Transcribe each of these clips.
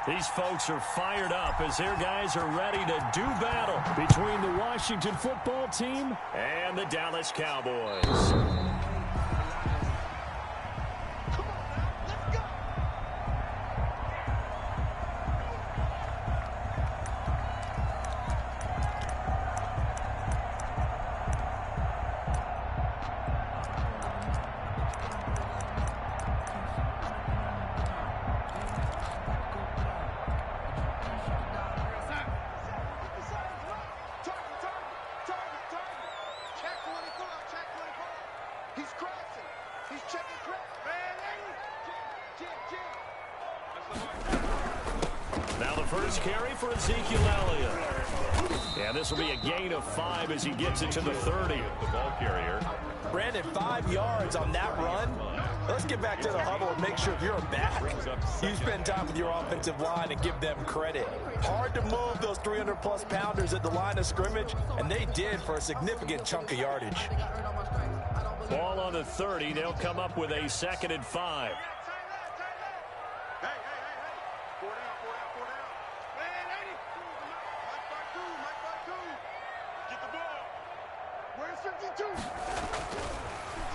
These folks are fired up as their guys are ready to do battle between the Washington football team and the Dallas Cowboys. Now the first carry for Ezekiel Elliott. And this will be a gain of 5 as he gets it to the 30. The ball carrier. Brandon, 5 yards on that run. Let's get back to the huddle and make sure if you're a back, you spend time with your offensive line and give them credit. Hard to move those 300-plus pounders at the line of scrimmage, and they did for a significant chunk of yardage. Ball on the 30. They'll come up with a 2nd and 5.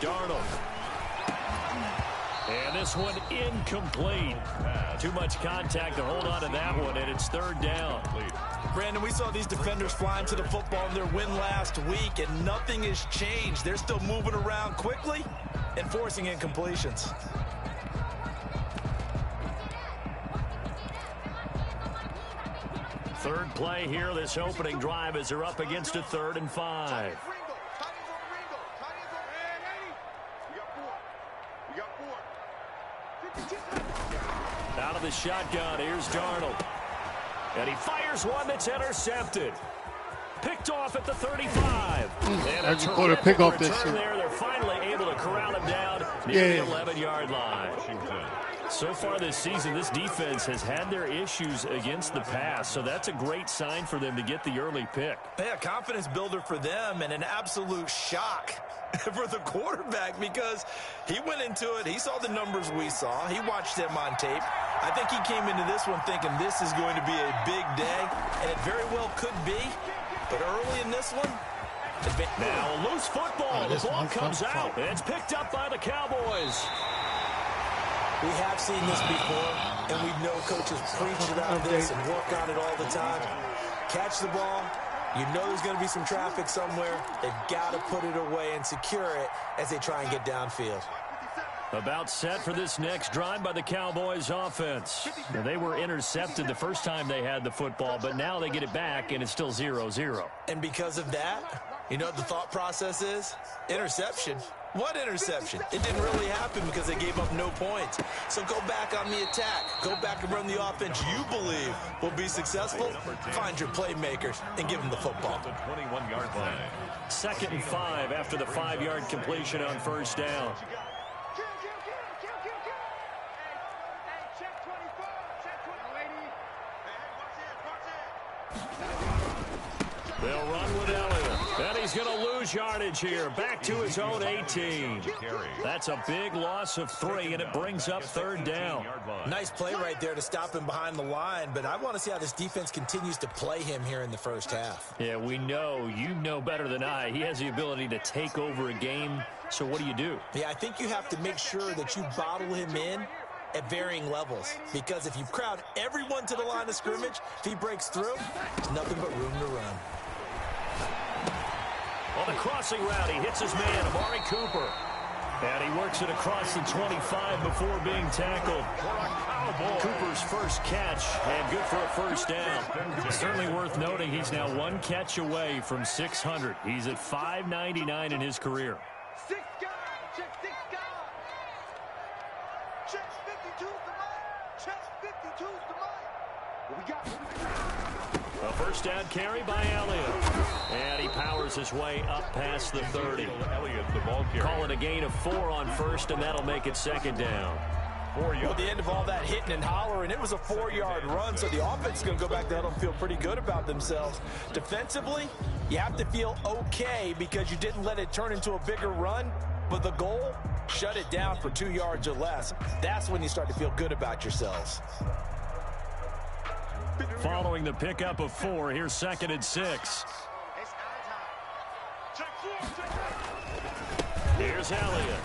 Darnold. And this one incomplete. Too much contact to hold on to that one, and it's 3rd down. Brandon, we saw these defenders flying to the football in their win last week, and nothing has changed. They're still moving around quickly and forcing incompletions. Third play here, this opening drive, as they're up against a 3rd and 5. Out of the shotgun, here's Darnold. And he fires one that's intercepted. Picked off at the 35. And a terrific pick off return this there. They're finally able to corral him down near the 11-yard line. So far this season, this defense has had their issues against the pass, so that's a great sign for them to get the early pick. Yeah, confidence builder for them and an absolute shock for the quarterback because he went into it. He saw the numbers we saw. He watched them on tape. I think he came into this one thinking this is going to be a big day, and it very well could be. But early in this one, now a loose football. The ball comes out. It's picked up by the Cowboys. We have seen this before, and we know coaches preach about this and work on it all the time. Catch the ball. You know there's going to be some traffic somewhere. They've got to put it away and secure it as they try and get downfield. About set for this next drive by the Cowboys offense. Now, they were intercepted the first time they had the football, but now they get it back, and it's still 0-0. And because of that, you know what the thought process is? Interception. What interception? It didn't really happen because they gave up no points. So go back on the attack. Go back and run the offense you believe will be successful. Find your playmakers and give them the football. 21-yard line. 2nd and 5 after the 5-yard completion on 1st down. They'll run with Elliott. And he's going to lose yardage here. Back to his own 18. That's a big loss of 3, and it brings up 3rd down. Nice play right there to stop him behind the line, but I want to see how this defense continues to play him here in the first half. Yeah, we know. You know better than I. He has the ability to take over a game. So what do? Yeah, I think you have to make sure that you bottle him in at varying levels, because if you crowd everyone to the line of scrimmage, if he breaks through, there's nothing but room to run. On the crossing route, he hits his man, Amari Cooper. And he works it across the 25 before being tackled. Cooper's first catch, and good for a 1st down. Certainly worth noting he's now 1 catch away from 600. He's at 599 in his career. A 1st down carry by Elliott. And he powers his way up past the 30. Call it a gain of 4 on 1st, and that'll make it 2nd down. Well, at the end of all that hitting and hollering, it was a 4-yard run, so the offense is going to go back to huddle and feel pretty good about themselves. Defensively, you have to feel okay because you didn't let it turn into a bigger run, but the goal, shut it down for 2 yards or less. That's when you start to feel good about yourselves. following the pickup of 4. Here's 2nd and 6. Here's Elliott.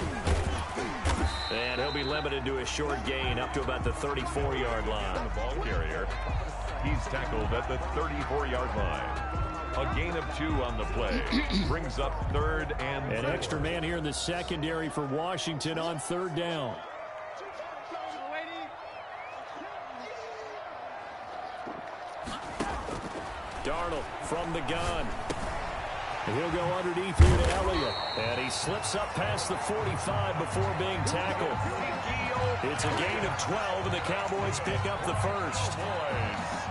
And he'll be limited to a short gain up to about the 34-yard line. The ball carrier. He's tackled at the 34-yard line. A gain of 2 on the play. Brings up 3rd and 4. An extra man here in the secondary for Washington on 3rd down. Darnold from the gun. He'll go underneath here to Elliott. And he slips up past the 45 before being tackled. It's a gain of 12, and the Cowboys pick up the first.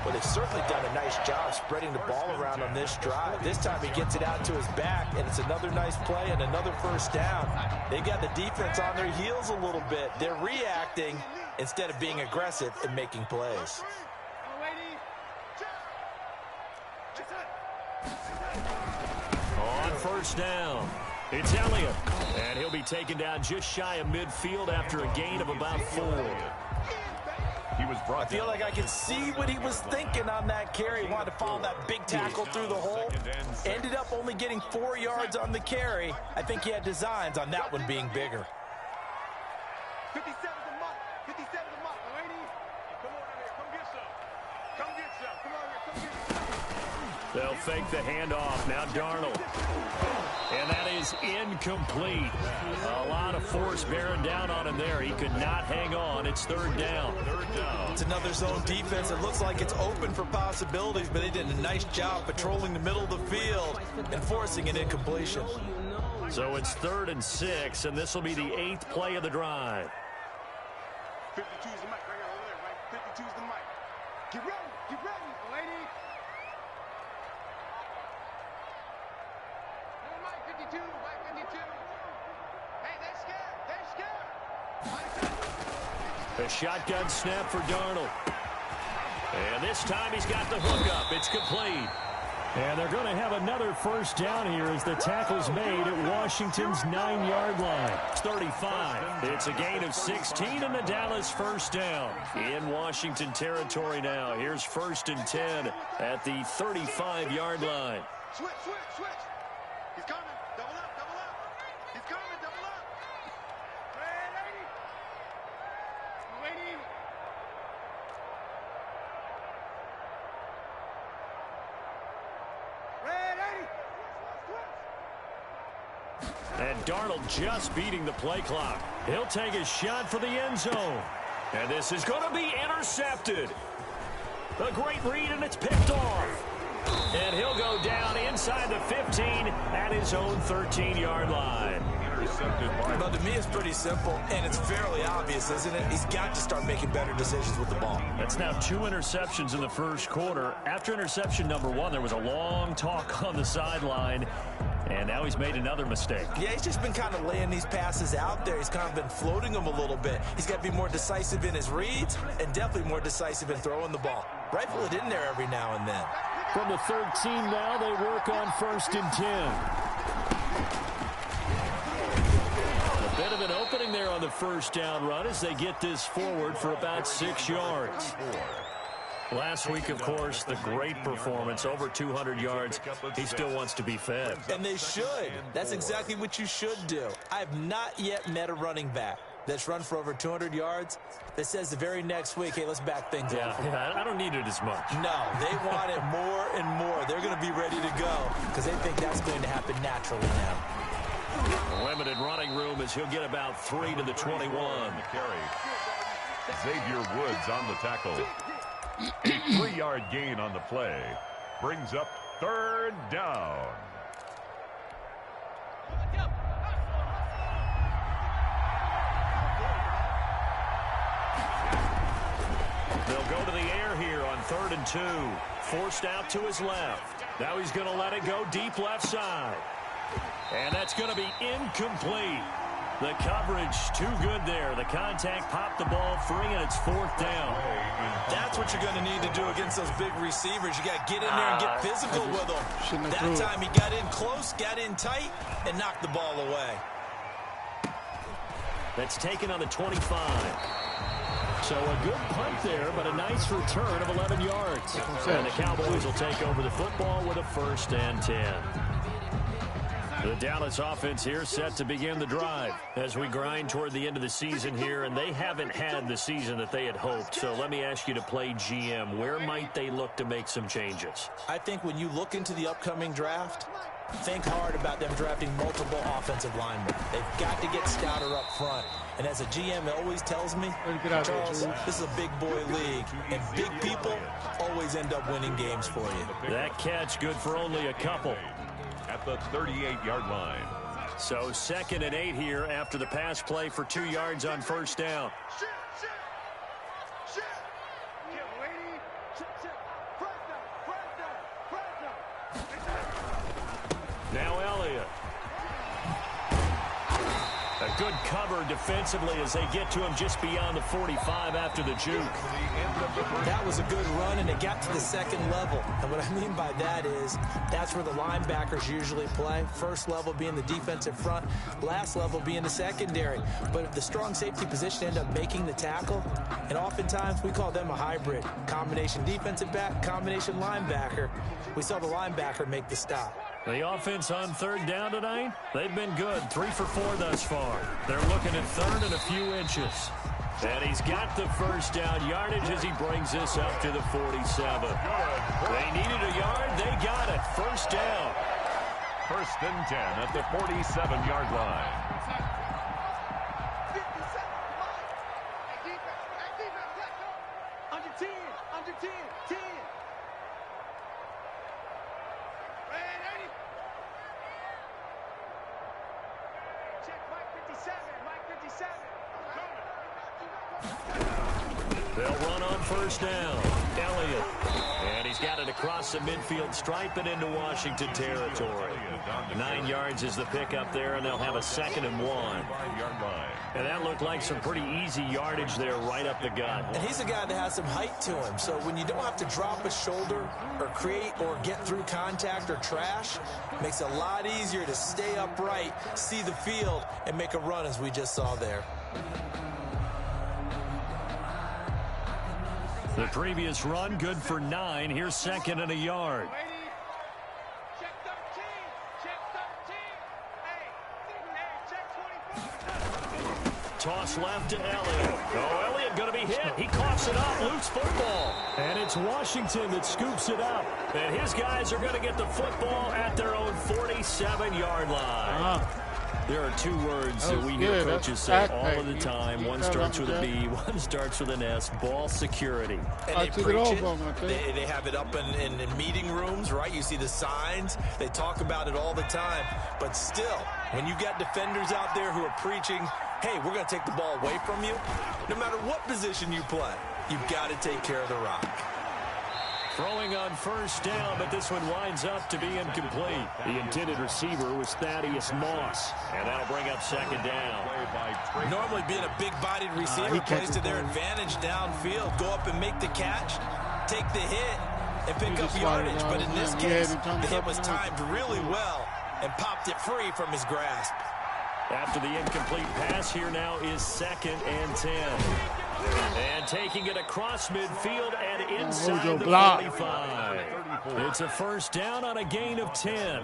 Well, they've certainly done a nice job spreading the ball around on this drive. This time he gets it out to his back, and it's another nice play and another first down. They got the defense on their heels a little bit. They're reacting instead of being aggressive and making plays. On first down, it's Elliott. And he'll be taken down just shy of midfield after a gain of about 4. He was brought I feel like I can see what he was thinking on that carry. He wanted to follow that big tackle through the hole. Ended up only getting 4 yards on the carry. I think he had designs on that one being bigger. 57's a mark. 57's a mark. Lady, come on here. Come get some. Come get some. Come on here. Come get some. They'll fake the handoff. Now Darnold. And that is incomplete. A lot of force bearing down on him there. He could not hang on. It's 3rd down. It's another zone defense. It looks like it's open for possibilities, but they did a nice job patrolling the middle of the field and forcing an incompletion. So it's 3rd and 6, and this will be the 8th play of the drive. 52's the mic right over there, right? 52's the mic. Get ready, lady. Mike 52, Mike 52. Hey, they're scared. A shotgun snap for Darnold. And this time he's got the hook up. It's complete. And they're going to have another first down here as the tackle's made at Washington's 9-yard line. It's 35. It's a gain of 16 and the Dallas first down. In Washington territory now. Here's 1st and 10 at the 35-yard line. Switch. He's coming. Double up. He's coming. Double up. Lady. And Darnold just beating the play clock. He'll take a shot for the end zone. And this is going to be intercepted. A great read, and it's picked off. And he'll go down inside the 15 at his own 13-yard line. Well, to me, it's pretty simple, and it's fairly obvious, isn't it? He's got to start making better decisions with the ball. That's now 2 interceptions in the first quarter. After interception number 1, there was a long talk on the sideline. And now he's made another mistake. Yeah, he's just been kind of laying these passes out there. He's kind of been floating them a little bit. He's got to be more decisive in his reads and definitely more decisive in throwing the ball. Rifle it in there every now and then. From the 13 now, they work on 1st and 10. A bit of an opening there on the first down run as they get this forward for about 6 yards. Last week, of course, the great performance, over 200 yards. He still wants to be fed. And they should. That's exactly what you should do. I have not yet met a running back that's run for over 200 yards that says the very next week, hey, let's back things up. Yeah, I don't need it as much. No, they want it more and more. They're going to be ready to go because they think that's going to happen naturally now. Limited running room as he'll get about 3 to the 21. Carry. Xavier Woods on the tackle. A 3-yard gain on the play. Brings up 3rd down. They'll go to the air here on 3rd and 2. Forced out to his left. Now he's going to let it go deep left side. And that's going to be incomplete. The coverage too good there. The contact popped the ball free, and it's 4th down. That's what you're going to need to do against those big receivers. You got to get in there and get physical with them. That time he got in close, got in tight, and knocked the ball away. That's taken on the 25. So a good punt there, but a nice return of 11 yards. And the Cowboys will take over the football with a 1st and 10. The Dallas offense here set to begin the drive as we grind toward the end of the season here, and they haven't had the season that they had hoped. So let me ask you to play GM. Where might they look to make some changes? I think when you look into the upcoming draft, think hard about them drafting multiple offensive linemen. They've got to get stouter up front. And as a GM, it always tells me, Charles, this is a big boy league, and big people always end up winning games for you. That catch good for only a couple. At the 38-yard line. So 2nd and 8 here after the pass play for 2 yards on 1st down. Now Elliott. A good cover defensively as they get to him just beyond the 45 after the juke. That was a good run, and it got to the 2nd level. And what I mean by that is that's where the linebackers usually play. First level being the defensive front, last level being the secondary. But if the strong safety position end up making the tackle, and oftentimes we call them a hybrid. Combination defensive back, combination linebacker. We saw the linebacker make the stop. The offense on 3rd down tonight, they've been good. 3 for 4 thus far. They're looking at 3rd and a few inches. And he's got the 1st down yardage as he brings this up to the 47. They needed a yard. They got it. 1st down. 1st and 10 at the 47-yard line. Under 10. Under 10. 10. Check Mike 57. Mike 57. They'll run on 1st down. Elliott. And he's got it across the midfield stripe and into Washington territory. 9 yards is the pickup there, and they'll have a 2nd and 1. And that looked like some pretty easy yardage there right up the gut. And he's a guy that has some height to him. So when you don't have to drop a shoulder or create or get through contact or trash, it makes it a lot easier to stay upright, see the field, and make a run as we just saw there. The previous run, good for 9. Here's 2nd and a yard. Check 13. Check 13. Hey, check 24. Toss left to Elliott. Oh, Elliott going to be hit. He coughs it up. Loose football. And it's Washington that scoops it up. And his guys are going to get the football at their own 47-yard line. There are 2 words that we hear coaches say all of the time. One starts with a B, one starts with an S. Ball security. And they preach it. They have it up in meeting rooms, right? You see the signs. They talk about it all the time. But still, when you got defenders out there who are preaching, hey, we're going to take the ball away from you, no matter what position you play, you've got to take care of the rock. Throwing on 1st down, but this one winds up to be incomplete. The intended receiver was Thaddeus Moss, and that'll bring up 2nd down. Normally being a big-bodied receiver plays to their advantage downfield. Go up and make the catch, take the hit, and pick up yardage. But in this case, the hit was timed really well and popped it free from his grasp. After the incomplete pass, here now is 2nd and 10. And taking it across midfield and inside the 45. It's a 1st down on a gain of 10.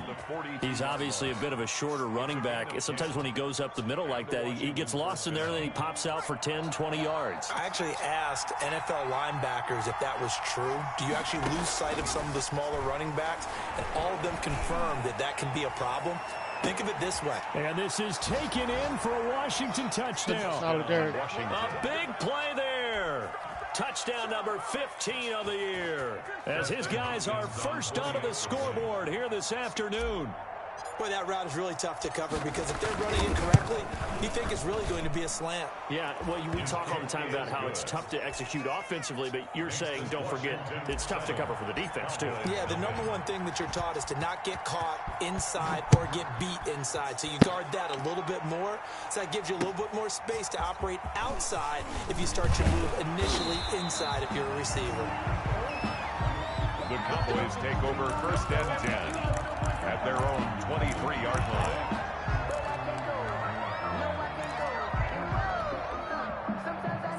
He's obviously a bit of a shorter running back. Sometimes when he goes up the middle like that, he gets lost in there, and then he pops out for 10, 20 yards. I actually asked NFL linebackers if that was true. Do you actually lose sight of some of the smaller running backs? And all of them confirmed that that can be a problem. Think of it this way. And this is taken in for a Washington touchdown. A big play there. Touchdown number 15 of the year. As his guys are first onto the scoreboard here this afternoon. Boy, that route is really tough to cover because if they're running incorrectly, you think it's really going to be a slant. Yeah, well, we talk all the time about how it's tough to execute offensively, but you're saying, don't forget, it's tough to cover for the defense, too. Yeah, the number one thing that you're taught is to not get caught inside or get beat inside. So you guard that a little bit more. So that gives you a little bit more space to operate outside if you start your move initially inside if you're a receiver. The Cowboys take over 1st and 10 at their own 23-yard line.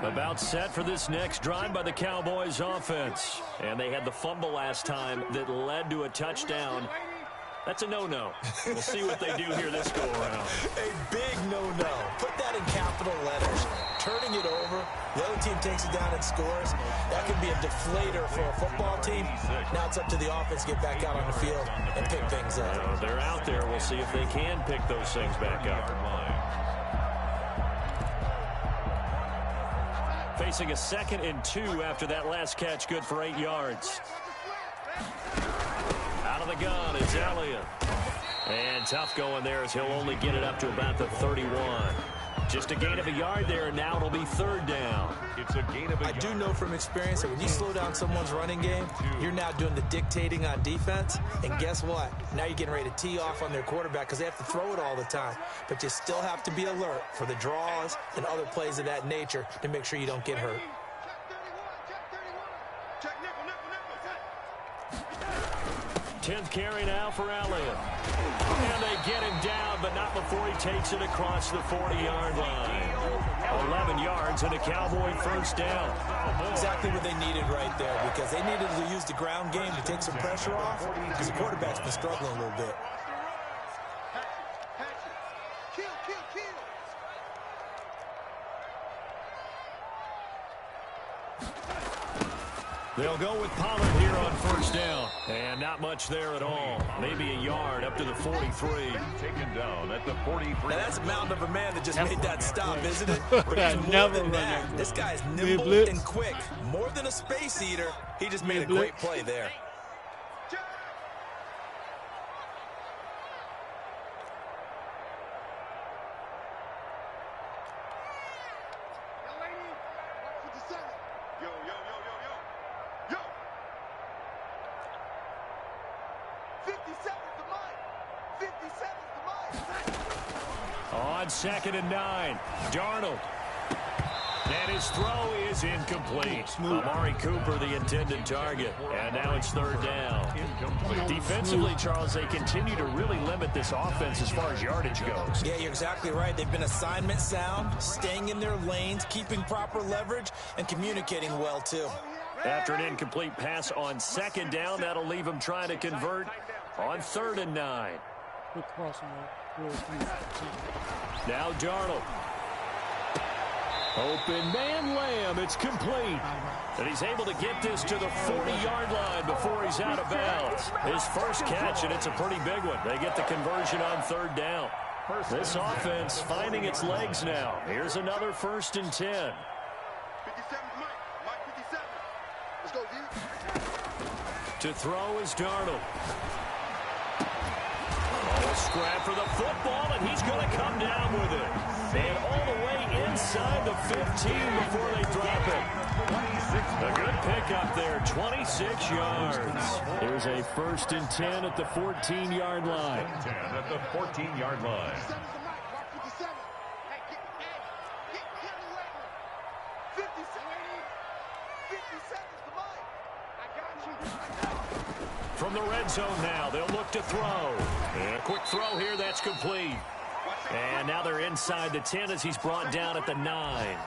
A About set for this next drive by the Cowboys offense. And they had the fumble last time that led to a touchdown. That's a no-no. We'll see what they do here this go-around. A big no-no. Put that in capital letters. Turning it over, the other team takes it down and scores. That could be a deflator for a football team. Now it's up to the offense to get back out on the field and pick things up. They're out there. We'll see if they can pick those things back up. Facing a 2nd and 2 after that last catch, good for 8 yards. Out of the gun, it's Elliott. And tough going there as he'll only get it up to about the 31. Just a gain of a yard there, and now it'll be 3rd down. It's a gain of a yard. I do know from experience that when you slow down someone's running game, you're now doing the dictating on defense. And guess what? Now you're getting ready to tee off on their quarterback because they have to throw it all the time. But you still have to be alert for the draws and other plays of that nature to make sure you don't get hurt. Check nickel, nickel, nickel, check. 10th carry now for Elliott. And they get him down, but not before he takes it across the 40-yard line. 11 yards and a Cowboy first down. Exactly what they needed right there because they needed to use the ground game to take some pressure off because the quarterback's been struggling a little bit. Kill, kill, kill. They'll go with Pollard here on first down. And not much there at all. Maybe a yard up to the 43. Taken down at the 43. Now that's a mountain of a man that just made that stop, isn't it? But he's more than that. This guy's nimble and quick. More than a space eater. He just made a great play there. Yo, yo, yo, yo, yo. Yo. 57's the mic. 57's the mic. On 2nd and 9, Darnold. And his throw is incomplete. Amari Cooper, the intended target. And now it's 3rd down. Defensively, Charles, they continue to really limit this offense as far as yardage goes. Yeah, you're exactly right. They've been assignment sound, staying in their lanes, keeping proper leverage, and communicating well, too. After an incomplete pass on 2nd down, that'll leave them trying to convert on 3rd and 9. Now Darnold. Open man Lamb. It's complete. And he's able to get this to the 40-yard line before he's out of bounds. His first catch, and it's a pretty big one. They get the conversion on 3rd down. This offense finding its legs now. Here's another 1st and 10. 57's Mike. Mike 57. Let's go, D. To throw is Darnold. Scrap for the football, and he's going to come down with it. And all the way inside the 15 before they drop it. A good pickup there, 26 yards. There's a 1st and 10 at the 14-yard line. 10 at the 14-yard line. 57's the mic. Mark 57. Hey, get the label. 57's the mic. I got you. From the red zone now, they'll look to throw. And a quick throw here, that's complete. And now they're inside the 10 as he's brought down at the 9.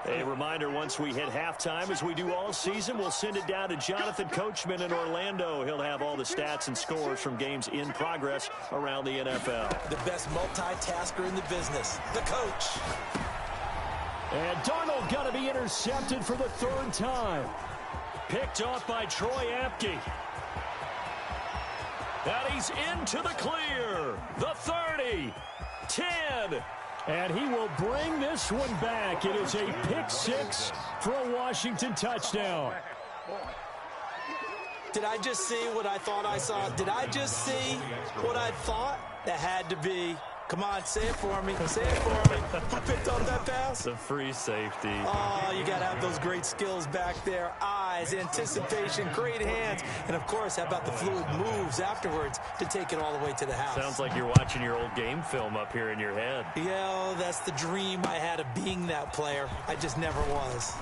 A reminder, once we hit halftime, as we do all season, we'll send it down to Jonathan Coachman in Orlando. He'll have all the stats and scores from games in progress around the NFL. The best multitasker in the business, the coach. And Darnold got to be intercepted for the 3rd time. Picked off by Troy Apke. And he's into the clear. The 30, 10. And he will bring this one back. It is a pick 6 for a Washington touchdown. Did I just see what I thought I saw? Did I just see what I thought? That had to be. Come on, say it for me. Say it for me. Who picked up that pass? The free safety. Oh, you got to have those great skills back there. Eyes, anticipation, great hands. And, of course, how about the fluid moves afterwards to take it all the way to the house? Sounds like you're watching your old game film up here in your head. Yeah, that's the dream I had of being that player. I just never was.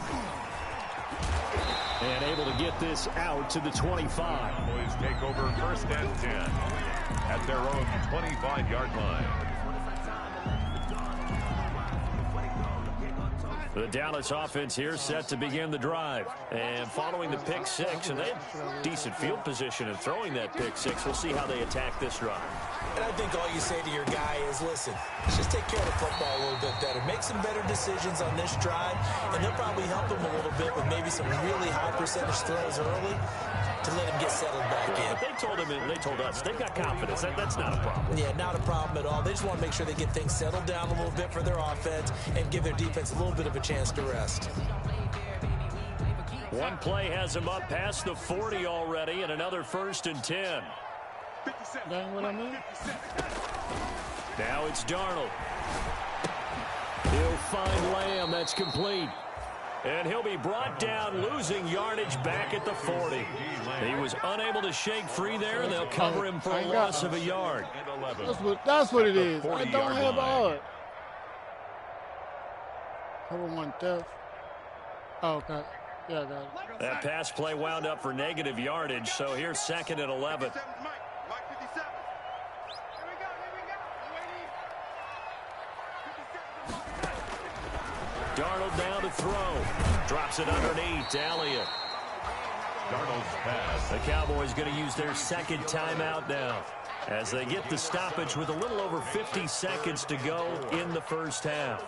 And able to get this out to the 25. Cowboys take over 1st and 10. at their own 25-yard line. The Dallas offense here set to begin the drive. And following the pick six, and they had decent field position in throwing that pick six. We'll see how they attack this drive. And I think all you say to your guy is, listen, let's just take care of the football a little bit better. Make some better decisions on this drive, and they'll probably help him a little bit with maybe some really high percentage throws early to let him get settled back in. But they told us they've got confidence. That's not a problem. Yeah, not a problem at all. They just want to make sure they get things settled down a little bit for their offense and give their defense a little bit of a chance to rest. One play has him up past the 40 already, and another 1st and 10. That's what I mean. Now it's Darnold. He'll find Lamb. That's complete. And he'll be brought down, losing yardage back at the 40. He was unable to shake free there, and they'll cover him for a loss of a yard. That's what it is. I don't have all. Cover one theft. Oh, okay. Yeah, I got it. That pass play wound up for negative yardage, so here's 2nd and 11. Darnold now to throw. Drops it underneath. Elliott. Darnold's pass. The Cowboys going to use their 2nd timeout now as they get the stoppage with a little over 50 seconds to go in the first half.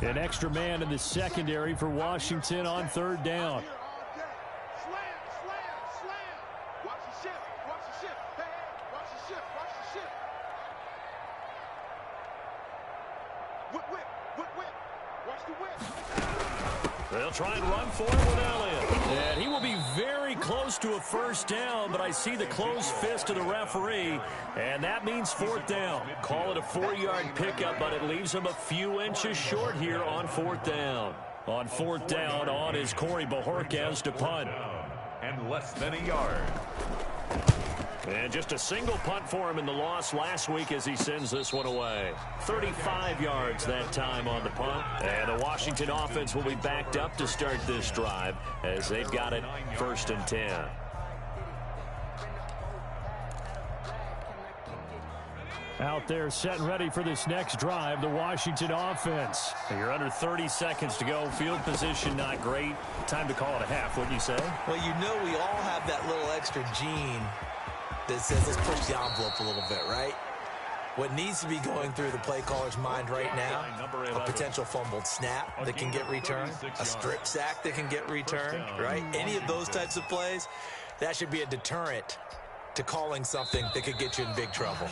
An extra man in the secondary for Washington on 3rd down. They'll try and run for it with Elliott. And he will be very close to a 1st down, but I see the closed fist of the referee, and that means 4th down. Call it a 4-yard pickup, but it leaves him a few inches short here on 4th down. On 4th down, on is Corey Bajorquez to punt. And less than a yard. And just a single punt for him in the loss last week as he sends this one away. 35 yards that time on the punt. And the Washington offense will be backed up to start this drive as they've got it 1st and 10. Out there set and ready for this next drive, the Washington offense. You're under 30 seconds to go. Field position not great. Time to call it a half, wouldn't you say? Well, you know we all have that little extra gene that says let's push the envelope a little bit, right? What needs to be going through the play caller's mind right now, a potential fumbled snap that can get returned, a strip sack that can get returned, right? Any of those types of plays, that should be a deterrent to calling something that could get you in big trouble.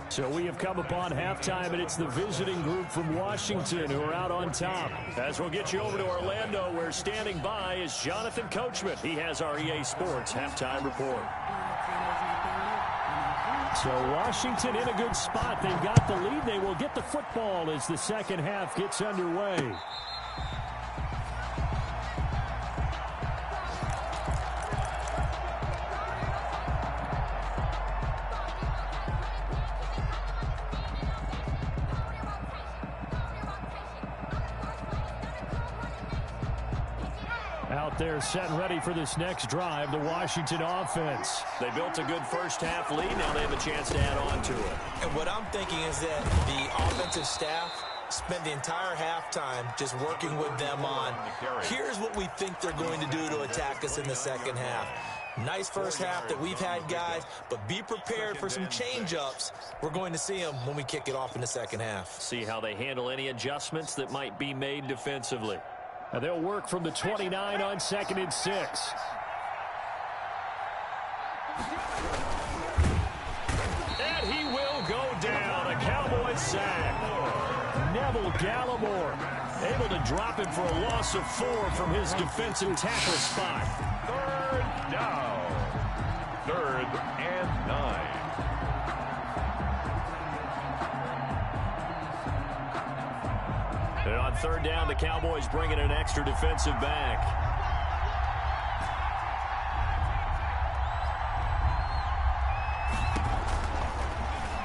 So we have come upon halftime, and it's the visiting group from Washington who are out on top. As we'll get you over to Orlando, where standing by is Jonathan Coachman. He has our EA Sports halftime report. So Washington in a good spot. They've got the lead. They will get the football as the second half gets underway. Out there set and ready for this next drive, the Washington offense. They built a good first half lead. Now they have a chance to add on to it. And what I'm thinking is that the offensive staff spent the entire halftime just working with them on, here's what we think they're going to do to attack us in the second half. Nice first half that we've had, guys, but be prepared for some change-ups. We're going to see them when we kick it off in the second half. See how they handle any adjustments that might be made defensively. Now they'll work from the 29 on 2nd and 6. And he will go down. A Cowboys sack. Neville Gallimore able to drop him for a loss of 4 from his defensive tackle spot. 3rd down. 3rd and 9. And on 3rd down, the Cowboys bring in an extra defensive back.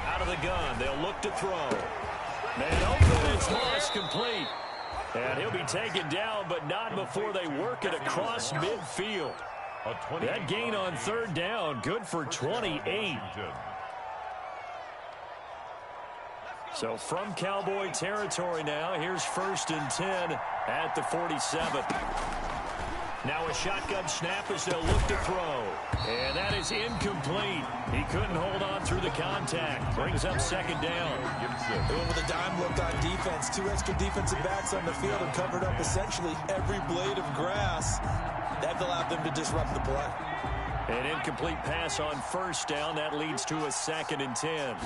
Out of the gun, they'll look to throw. Man open, it's lost complete. And he'll be taken down, but not before they work it across midfield. That gain on 3rd down, good for 28. So from Cowboy territory now, here's 1st and 10 at the 47. Now a shotgun snap as they'll look to throw. And that is incomplete. He couldn't hold on through the contact. Brings up 2nd down. They went with a dime look on defense. 2 extra defensive backs on the field and covered up essentially every blade of grass. That allowed them to disrupt the play. An incomplete pass on 1st down. That leads to a 2nd and 10.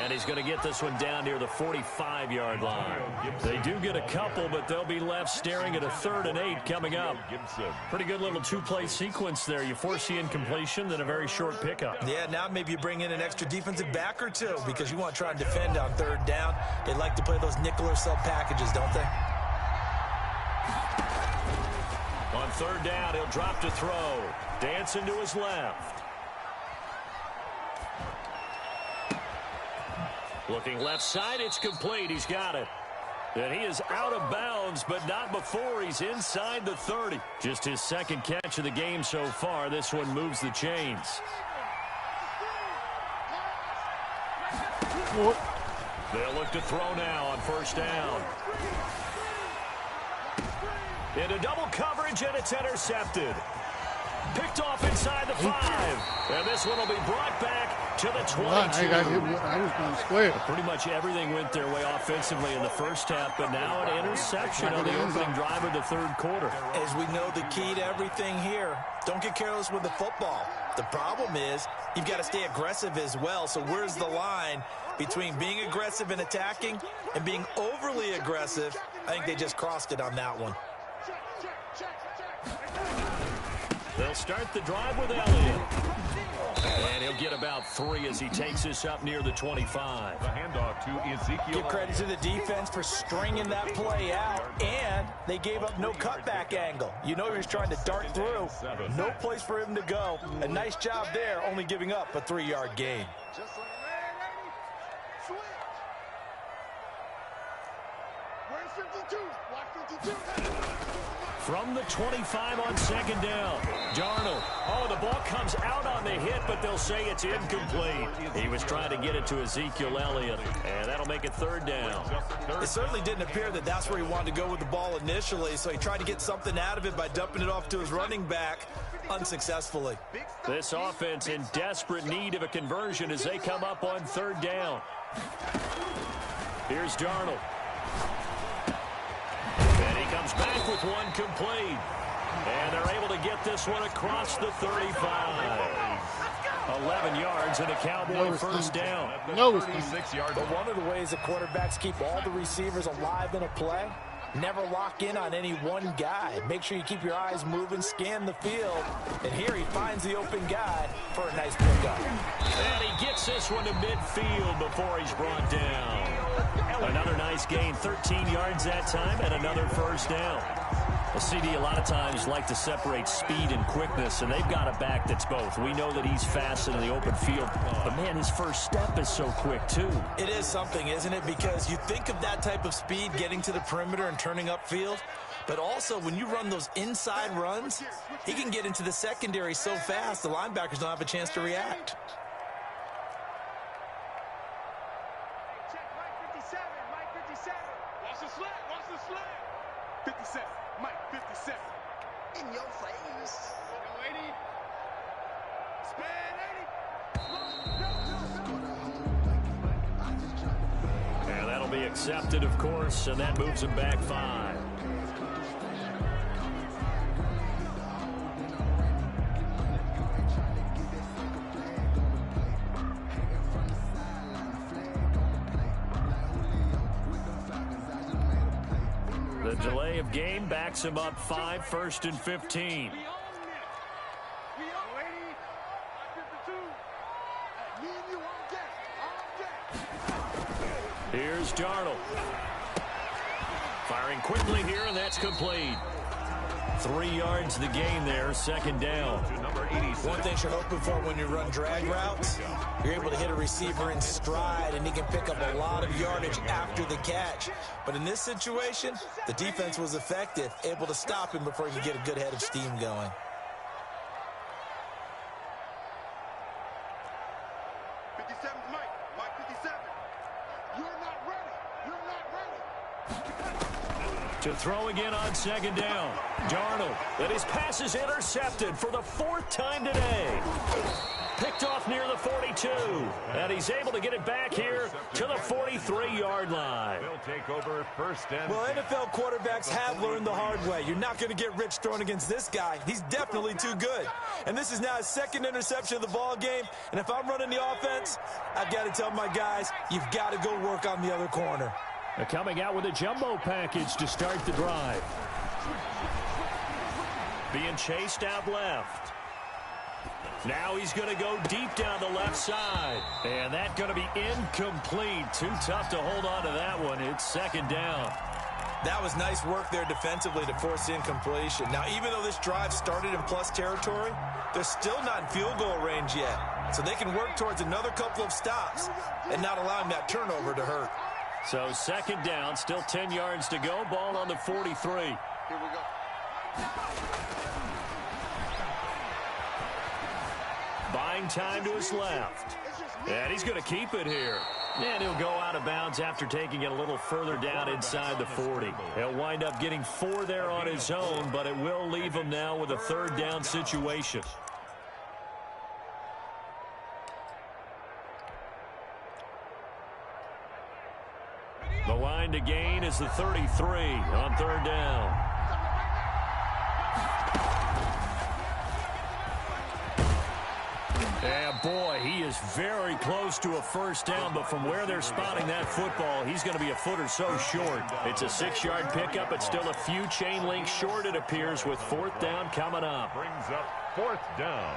And he's going to get this one down near the 45-yard line. They do get a couple, but they'll be left staring at a 3rd and 8 coming up. Pretty good little 2-play sequence there. You force the incompletion, then a very short pickup. Yeah, now maybe you bring in an extra defensive back or 2 because you want to try and defend on 3rd down. They like to play those nickel or sub packages, don't they? On 3rd down, he'll drop to throw. Dancing to his left. Looking left side, it's complete. He's got it. And he is out of bounds, but not before he's inside the 30. Just his 2nd catch of the game so far. This one moves the chains. They'll look to throw now on 1st down. Into double coverage, and it's intercepted. Picked off inside the 5. And this one will be brought back to the 22. I was going square. Pretty much everything went their way offensively in the 1st half, but now an interception on the opening drive of the 3rd quarter. As we know, the key to everything here, don't get careless with the football. The problem is you've got to stay aggressive as well. So where's the line between being aggressive and attacking and being overly aggressive? I think they just crossed it on that one. They'll start the drive with Elliott. And he'll get about 3 as he takes this up near the 25. The handoff to Ezekiel. Give credit to the defense for stringing that play out, and they gave up no cutback angle. You know he was trying to dart through. No place for him to go. A nice job there, only giving up a 3-yard gain. Just like switch. Where's 52? Watch 52. From the 25 on 2nd down. Darnold. Oh, the ball comes out on the hit, but they'll say it's incomplete. He was trying to get it to Ezekiel Elliott, and that'll make it 3rd down. It certainly didn't appear that that's where he wanted to go with the ball initially, so he tried to get something out of it by dumping it off to his running back unsuccessfully. This offense in desperate need of a conversion as they come up on 3rd down. Here's Darnold. And he comes back with one complete. And they're able to get this one across the 35. 11 yards and a Cowboy 1st down. 36 yards. But one of the ways that quarterbacks keep all the receivers alive in a play, never lock in on any one guy. Make sure you keep your eyes moving, scan the field. And here he finds the open guy for a nice pickup. And he gets this one to midfield before he's brought down. Another nice gain, 13 yards that time, and another 1st down. A CD a lot of times like to separate speed and quickness, and they've got a back that's both. We know that he's fast in the open field, but man, his first step is so quick too. It is something, isn't it? Because you think of that type of speed getting to the perimeter and turning upfield, but also when you run those inside runs, he can get into the secondary so fast the linebackers don't have a chance to react. Check Mike 57. Mike 57. Watch the slant. Watch the slant. 57. Mike 57. In your face. 80. Spin 80. And that'll be accepted, of course, and that moves him back 5. The delay of game backs him up 5, 1st and 15. Here's Darnold. Firing quickly here, and that's complete. 3 yards the gain there, second down. One thing you're hoping for when you run drag routes, you're able to hit a receiver in stride, and he can pick up a lot of yardage after the catch. But in this situation, the defense was effective, able to stop him before he could get a good head of steam going. To throw again on second down. Darnold, and his pass is intercepted for the 4th time today. Picked off near the 42, and he's able to get it back here to the 43-yard line. They'll take over first and Well, NFL quarterbacks have learned the hard way. You're not going to get rich throwing against this guy. He's definitely too good. And this is now his 2nd interception of the ball game. And if I'm running the offense, I've got to tell my guys, you've got to go work on the other corner. They're coming out with a jumbo package to start the drive. Being chased out left. Now he's going to go deep down the left side. And that's going to be incomplete. Too tough to hold on to that one. It's second down. That was nice work there defensively to force incompletion. Now, even though this drive started in plus territory, they're still not in field goal range yet. So they can work towards another couple of stops and not allowing that turnover to hurt. So second down, still 10 yards to go. Ball on the 43. Here we go. Buying time to his left. And he's going to keep it here. And he'll go out of bounds after taking it a little further down inside the 40. He'll wind up getting 4 there on his own, but it will leave him now with a 3rd down situation. The line to gain is the 33 on 3rd down. Yeah, boy, he is very close to a first down, but from where they're spotting that football, he's going to be a foot or so short. It's a 6-yard pickup, but still a few chain links short, it appears, with 4th down coming up. brings up 4th down.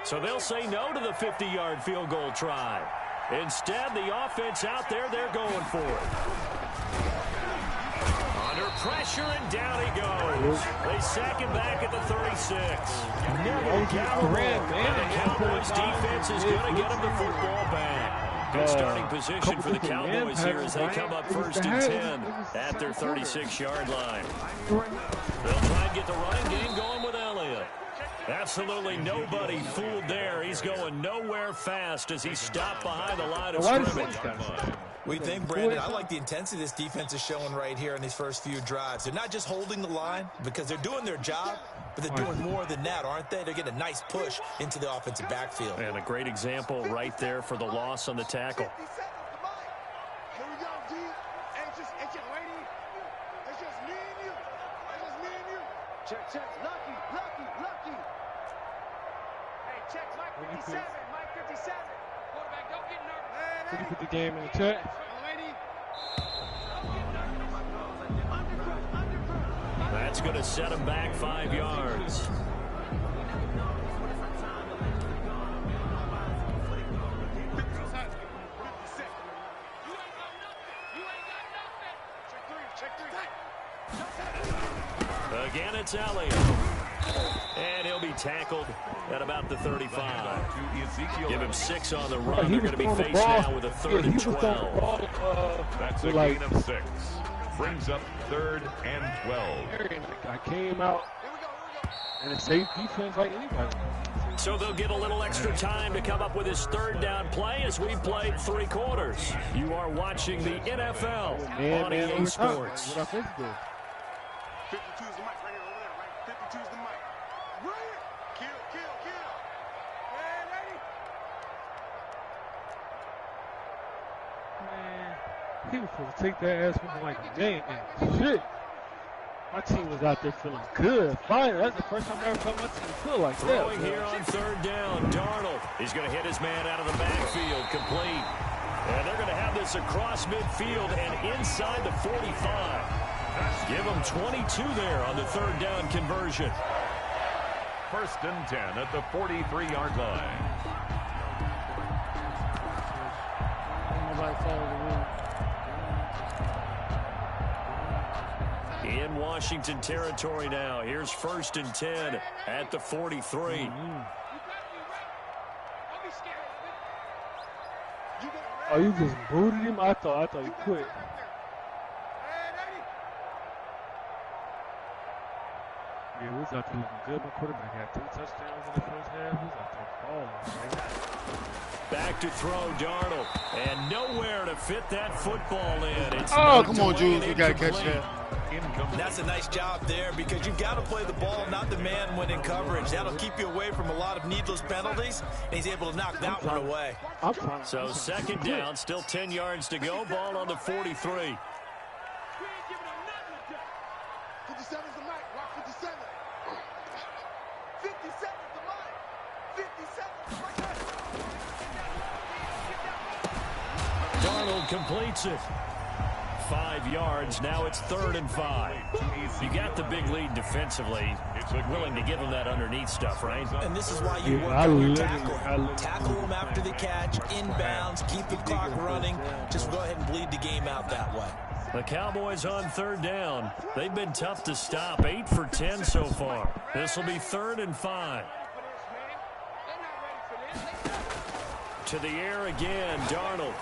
So they'll say no to the 50-yard field goal try. Instead, the offense out there, they're going for it. Under pressure, and down he goes. They sack him back at the 36. Never countable. And the Cowboys defense is going to get him the football back. Good starting position for the Cowboys here as they come up 1st and 10 at their 36-yard line. They'll try and get the running game going with Elliott. Absolutely nobody fooled there. He's going nowhere fast as he's stopped behind the line of scrimmage. We think, Brandon, I like the intensity this defense is showing right here in these first few drives. They're not just holding the line because they're doing their job, but they're doing more than that, aren't they? They're getting a nice push into the offensive backfield. And a great example right there for the loss on the tackle. Here we go, D. It's just waiting. It's just me and you. It's just me and you. Check. Lucky. Hey, check Mike 57. Mike 57. Quarterback, don't get nervous. Did you put the game in the chat? That's going to set him back 5 yards. Again, it's Elliott. And he'll be tackled at about the 35. Give him 6 on the run. They're going to be faced now with a 3rd and 12. That's a gain of 6. Brings up 3rd and 12. I came out and a safe defense like anybody. So they'll get a little extra time to come up with his 3rd down play as we played 3 quarters. You are watching the NFL on EA Sports. What I think good. 52's the mic right here over there, right? 52's the mic. Right here. Kill. Man, ready? Man, he was supposed to take that ass from like a game. Shit. My team was out there feeling good. Finally, that's the first time I ever felt my team feel like that. Throwing here on 3rd down, Darnold. He's going to hit his man out of the backfield, complete. And they're going to have this across midfield and inside the 45. Give him 22 there on the 3rd down conversion. 1st and 10 at the 43-yard line. On the right side of the Washington territory now. Here's 1st and 10 at the 43. Oh, you just booted him? I thought you quit. Yeah, we was out there looking good. My quarterback had 2 touchdowns in the first half. We was out there balling, man. Back to throw, Darnold. And nowhere to fit that football in. It's come on, Jules. We got to catch that. That's a nice job there because you've got to play the ball, not the man when in coverage. That'll keep you away from a lot of needless penalties, and he's able to knock that one away. So 2nd down, still 10 yards to go. Ball on the 43. 57's the mic. Rock 57. 57's the mic. 57's the mic. Darnold completes it. 5 yards. Now it's 3rd and 5. You got the big lead defensively. Willing to give him that underneath stuff, right? And this is why you work on your tackle. Tackle him after the catch, inbounds, keep the clock running. Just go ahead and bleed the game out that way. The Cowboys on 3rd down. They've been tough to stop. 8 for 10 so far. This will be 3rd and 5. To the air again, Darnold.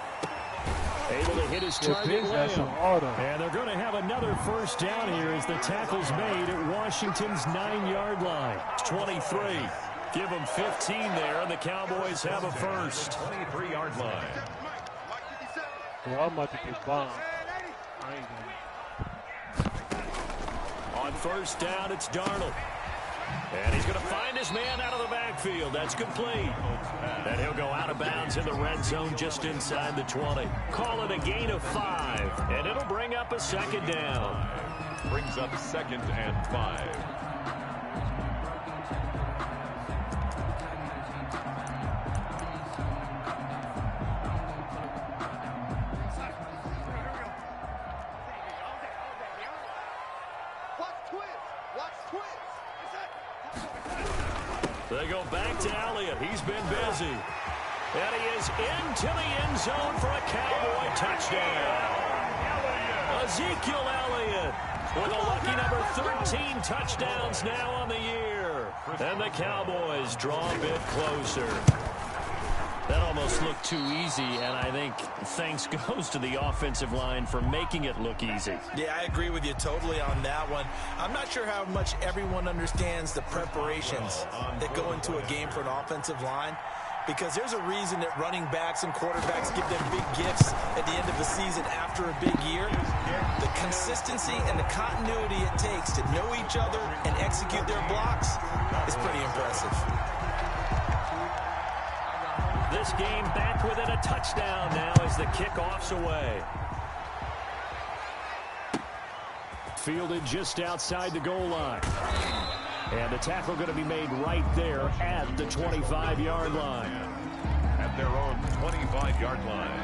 Able to hit his target. And they're going to have another 1st down here as the tackle's made at Washington's 9-yard line. 23. Give them 15 there, and the Cowboys have a 1st. 23-yard line. Well, I'm about to get bombed. I ain't gonna. On 1st down, it's Darnold. And he's going to find his man out of the backfield. That's complete. And he'll go out of bounds in the red zone just inside the 20. Call it a gain of 5. And it'll bring up a 2nd down. Brings up 2nd and 5. They go back to Elliott. He's been busy. And he is into the end zone for a Cowboy touchdown. Ezekiel Elliott with a lucky number 13 touchdowns now on the year. And the Cowboys draw a bit closer. That almost looked too easy, and I think thanks goes to the offensive line for making it look easy. Yeah, I agree with you totally on that one. I'm not sure how much everyone understands the preparations that go into a game for an offensive line, because there's a reason that running backs and quarterbacks give them big gifts at the end of the season after a big year. The consistency and the continuity it takes to know each other and execute their blocks is pretty impressive. This game back within a touchdown now as the kickoff's away. Fielded just outside the goal line. And the tackle going to be made right there at the 25-yard line. At their own 25-yard line.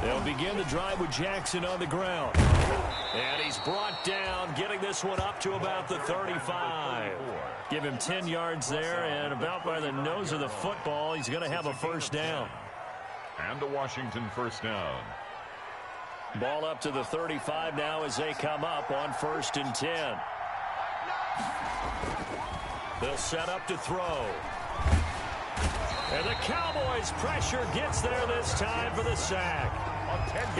They'll begin the drive with Jackson on the ground. And he's brought down, getting this one up to about the 35. Give him 10 yards there, and about by the nose of the football, he's going to have a 1st down. And a Washington 1st down. Ball up to the 35 now as they come up on 1st and 10. They'll set up to throw. And the Cowboys' pressure gets there this time for the sack.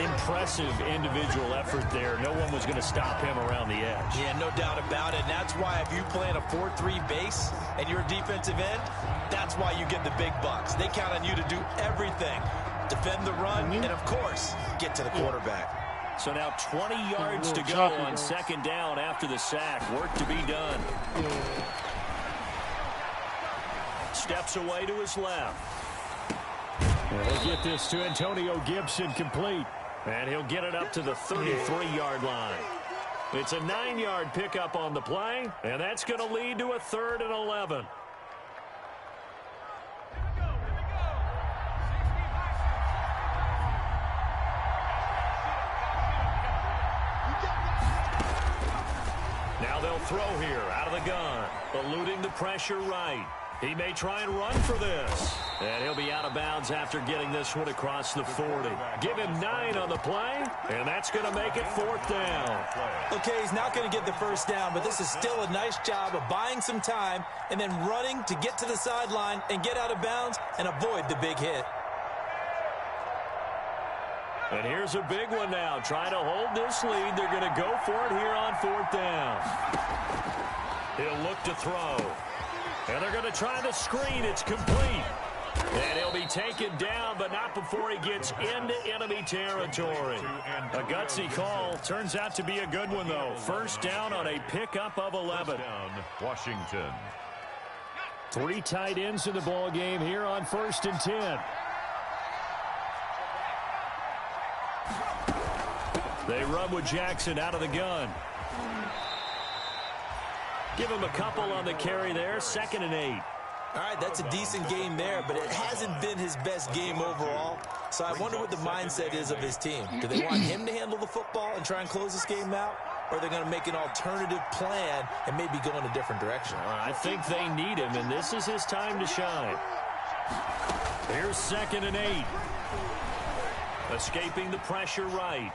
Impressive individual effort there. No one was going to stop him around the edge. Yeah, no doubt about it. And that's why if you play in a 4-3 base and you're a defensive end, that's why you get the big bucks. They count on you to do everything. Defend the run and, of course, get to the quarterback. So now 20 yards to go on 2nd down after the sack. Work to be done. Steps away to his left. He'll get this to Antonio Gibson complete. And he'll get it up to the 33-yard line. It's a 9-yard pickup on the play, and that's going to lead to a 3rd and 11. Now they'll throw here out of the gun. Eluding the pressure right. He may try and run for this. And he'll be out of bounds after getting this one across the 40. Give him 9 on the play, and that's going to make it 4th down. Okay, he's not going to get the first down, but this is still a nice job of buying some time and then running to get to the sideline and get out of bounds and avoid the big hit. And here's a big one now. Trying to hold this lead. They're going to go for it here on 4th down. He'll look to throw. And they're going to try the screen. It's complete. And he'll be taken down, but not before he gets into enemy territory. A gutsy call. Turns out to be a good one, though. First down on a pickup of 11. Down, Washington. 3 tight ends in the ball game here on 1st and 10. They run with Jackson out of the gun. Give him a couple on the carry there. 2nd and 8. All right, that's a decent game there, but it hasn't been his best game overall. So I wonder what the mindset is of his team. Do they want him to handle the football and try and close this game out? Or are they going to make an alternative plan and maybe go in a different direction? I think they need him, and this is his time to shine. Here's 2nd and 8. Escaping the pressure right.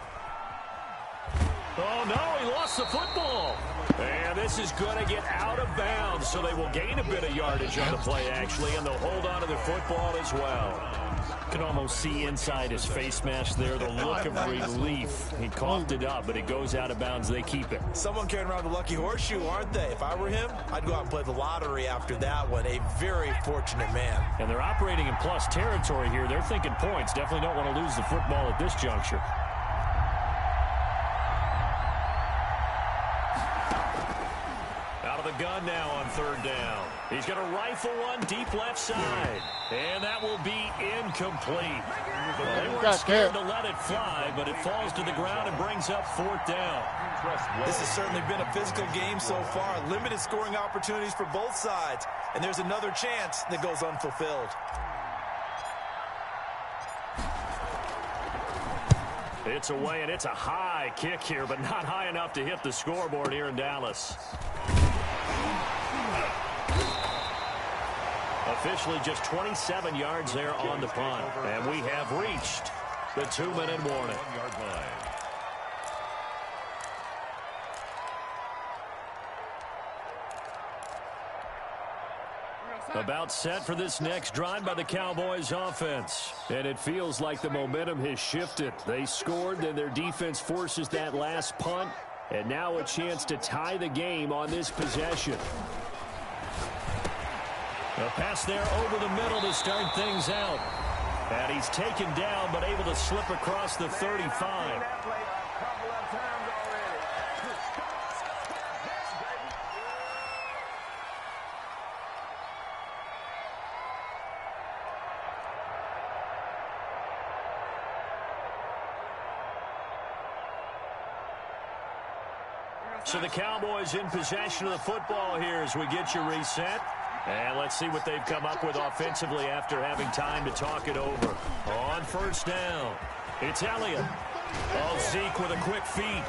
Oh, no, he lost the football. And this is going to get out of bounds, so they will gain a bit of yardage on the play, actually, and they'll hold on to the football as well. You can almost see inside his face mask there the look of relief. He coughed it up, but it goes out of bounds. They keep it. Someone carrying around the lucky horseshoe, aren't they? If I were him, I'd go out and play the lottery after that one. A very fortunate man. And they're operating in plus territory here. They're thinking points. Definitely don't want to lose the football at this juncture. The gun now on 3rd down. He's going to rifle one deep left side. And that will be incomplete. Well, they weren't scared to let it fly, but it falls to the ground and brings up 4th down. This has certainly been a physical game so far. Limited scoring opportunities for both sides. And there's another chance that goes unfulfilled. It's away, and it's a high kick here, but not high enough to hit the scoreboard here in Dallas. Officially just 27 yards there on the punt. And we have reached the 2-minute warning. About set for this next drive by the Cowboys offense. And it feels like the momentum has shifted. They scored, then their defense forces that last punt. And now a chance to tie the game on this possession. A pass there over the middle to start things out. And he's taken down, but able to slip across the 35. So the Cowboys in possession of the football here as we get you reset. And let's see what they've come up with offensively after having time to talk it over. On 1st down, it's Elliott. Oh, Zeke with a quick feed.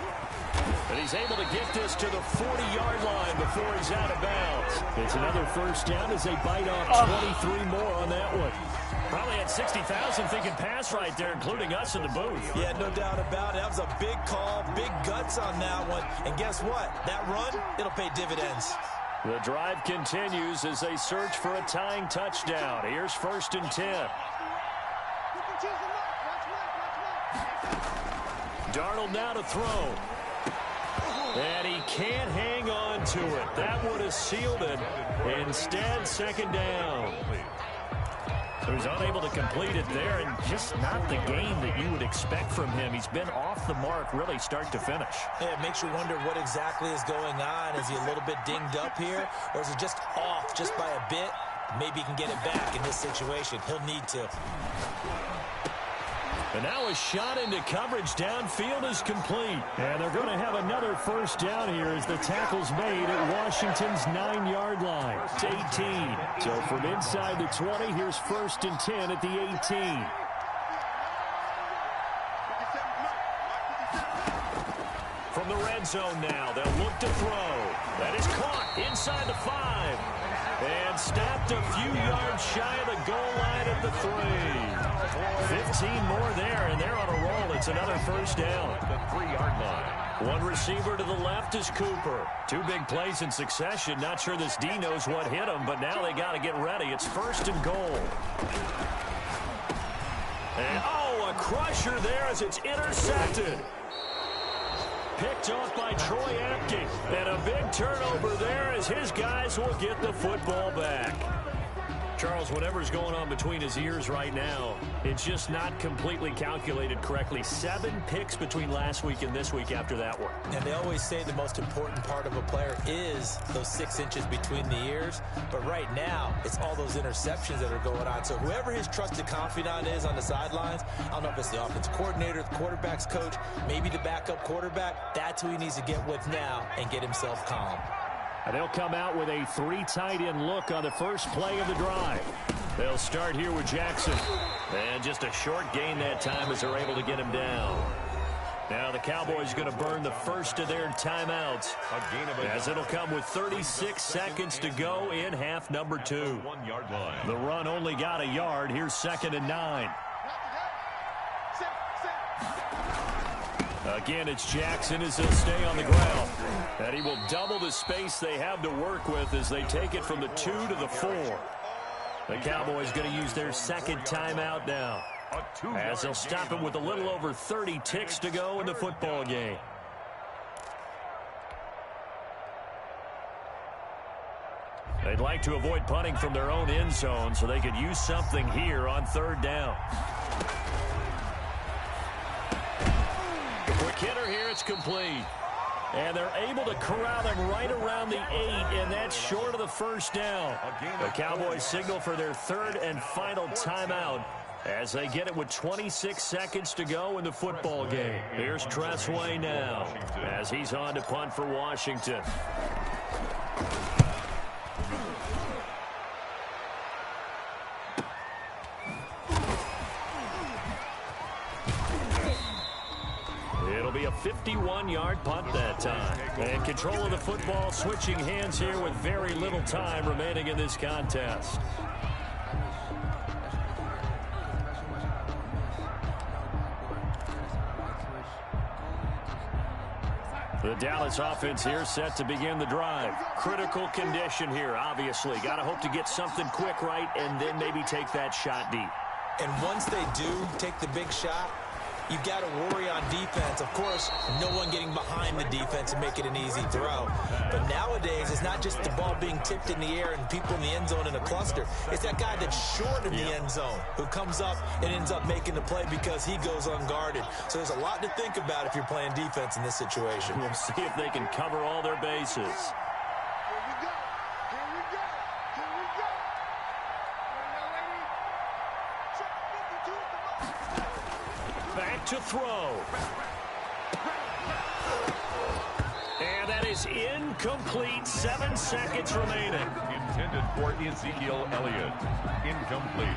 And he's able to get this to the 40-yard line before he's out of bounds. It's another 1st down as they bite off 23 more on that one. Probably had 60,000 thinking pass right there, including us in the booth. Yeah, no doubt about it. That was a big call, big guts on that one. And guess what? That run, it'll pay dividends. The drive continues as they search for a tying touchdown. Here's 1st and 10. Darnold now to throw. And he can't hang on to it. That would have sealed it. Instead, 2nd down. So he's unable to complete it there, and just not the game that you would expect from him. He's been off the mark really start to finish. Yeah, it makes you wonder what exactly is going on. Is he a little bit dinged up here, or is he just off just by a bit? Maybe he can get it back in this situation. He'll need to. And now a shot into coverage downfield is complete. And they're going to have another 1st down here as the tackle's made at Washington's 9-yard line. It's 18. So from inside the 20, here's 1st and 10 at the 18. from the red zone now. They'll look to throw. That is caught inside the 5. And stopped a few yards shy of the goal line at the 3. 15 more there, and they're on a roll. It's another first down. The 3-yard line. One receiver to the left is Cooper. 2 big plays in succession. Not sure this D knows what hit him, but now they got to get ready. It's first and goal. And, a crusher there as it's intercepted. Picked off by Troy Apke. And a big turnover there as his guys will get the football back. Charles, whatever's going on between his ears right now, it's just not completely calculated correctly. 7 picks between last week and this week after that one. And they always say the most important part of a player is those 6 inches between the ears. But right now, it's all those interceptions that are going on. So whoever his trusted confidant is on the sidelines, I don't know if it's the offensive coordinator, the quarterback's coach, maybe the backup quarterback, that's who he needs to get with now and get himself calm. And they'll come out with a 3 tight end look on the first play of the drive. They'll start here with Jackson. And just a short gain that time as they're able to get him down. Now the Cowboys are going to burn the first of their timeouts, as it'll come with 36 seconds to go in half number 2. 1-yard line. The run only got a yard. Here's 2nd and 9. Again, it's Jackson as he'll stay on the ground. And he will double the space they have to work with as they take it from the 2 to the 4. The Cowboys going to use their 2nd timeout now, as they'll stop him with a little over 30 ticks to go in the football game. They'd like to avoid punting from their own end zone so they could use something here on 3rd down. Quick hitter here, it's complete. And they're able to corral him right around the 8, and that's short of the first down. The Cowboys signal for their 3rd and final timeout as they get it with 26 seconds to go in the football game. Here's Tressway now as he's on to punt for Washington. It'll be a 51-yard punt that time. And control of the football switching hands here with very little time remaining in this contest. The Dallas offense here set to begin the drive. Critical condition here, obviously. Got to hope to get something quick right and then maybe take that shot deep. And once they do take the big shot, you've got to worry on defense. Of course, no one getting behind the defense and make it an easy throw. But nowadays, it's not just the ball being tipped in the air and people in the end zone in a cluster. It's that guy that's short in the end zone who comes up and ends up making the play because he goes unguarded. So there's a lot to think about if you're playing defense in this situation. We'll see if they can cover all their bases. Back to throw. And that is incomplete. 7 seconds remaining. Intended for Ezekiel Elliott. Incomplete.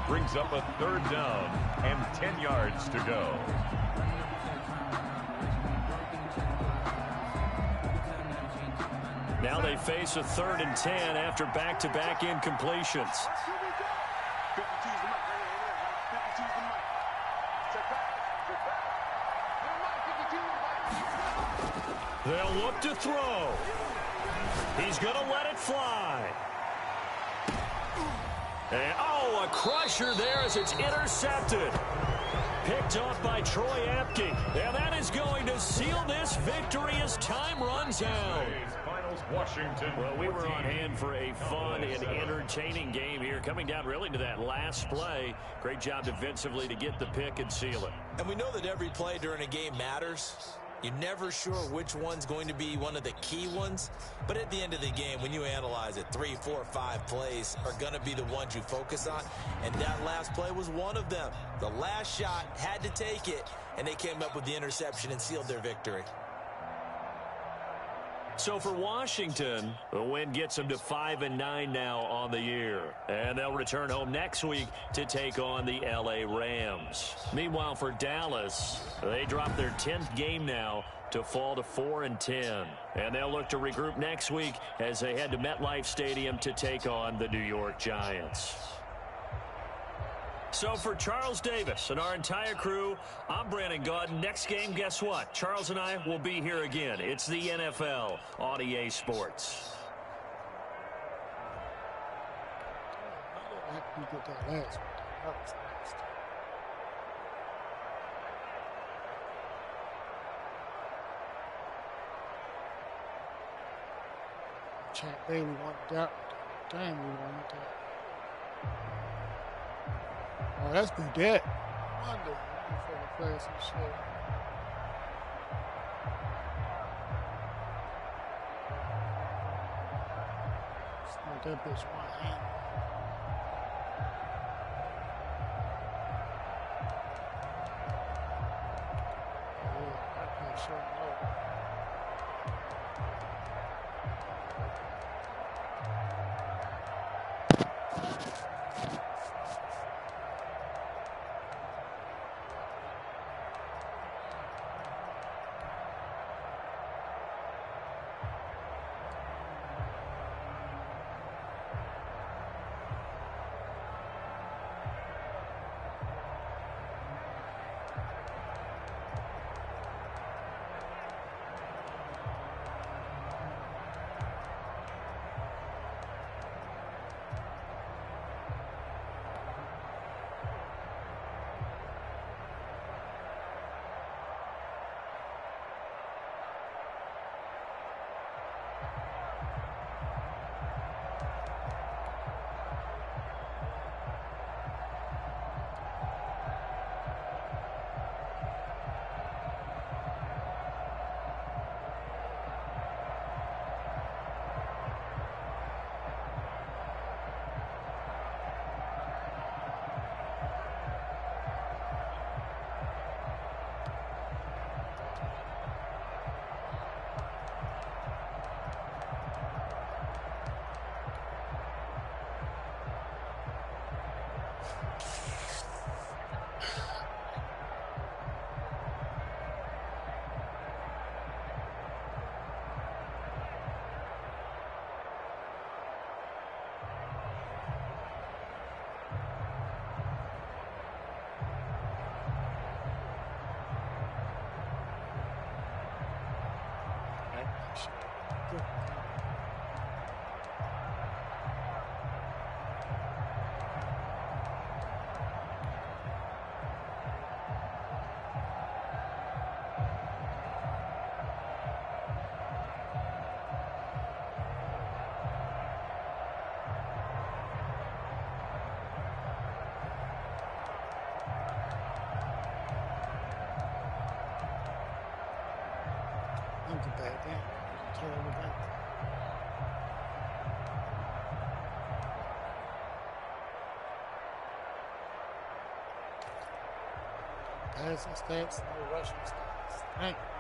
Brings up a 3rd down and 10 yards to go. Now they face a 3rd and 10 after back-to-back incompletions. They'll look to throw. He's going to let it fly. And, a crusher there as it's intercepted. Picked off by Troy Apke. And that is going to seal this victory as time runs out. Washington. Well, we were on hand for a fun and entertaining game here. Coming down really to that last play. Great job defensively to get the pick and seal it. And we know that every play during a game matters. You're never sure which one's going to be one of the key ones. But at the end of the game, when you analyze it, 3, 4, 5 plays are going to be the ones you focus on. And that last play was one of them. The last shot had to take it, and they came up with the interception and sealed their victory. So for Washington, the win gets them to 5-9 now on the year. And they'll return home next week to take on the L.A. Rams. Meanwhile, for Dallas, they drop their 10th game now to fall to 4-10. And they'll look to regroup next week as they head to MetLife Stadium to take on the New York Giants. So for Charles Davis and our entire crew, I'm Brandon Gaudin. Next game, guess what? Charles and I will be here again. It's the NFL on EA Sports. You get that last one. That was last. Champ Bailey wanted that. Damn, we wanted that. Oh, that's Boudet. Wonder. For the some shit. Smoke that bitch one hand. Yeah, I can't show no. Look at that, damn. Terrible back. Passing stats, no rushing stats. Thank you.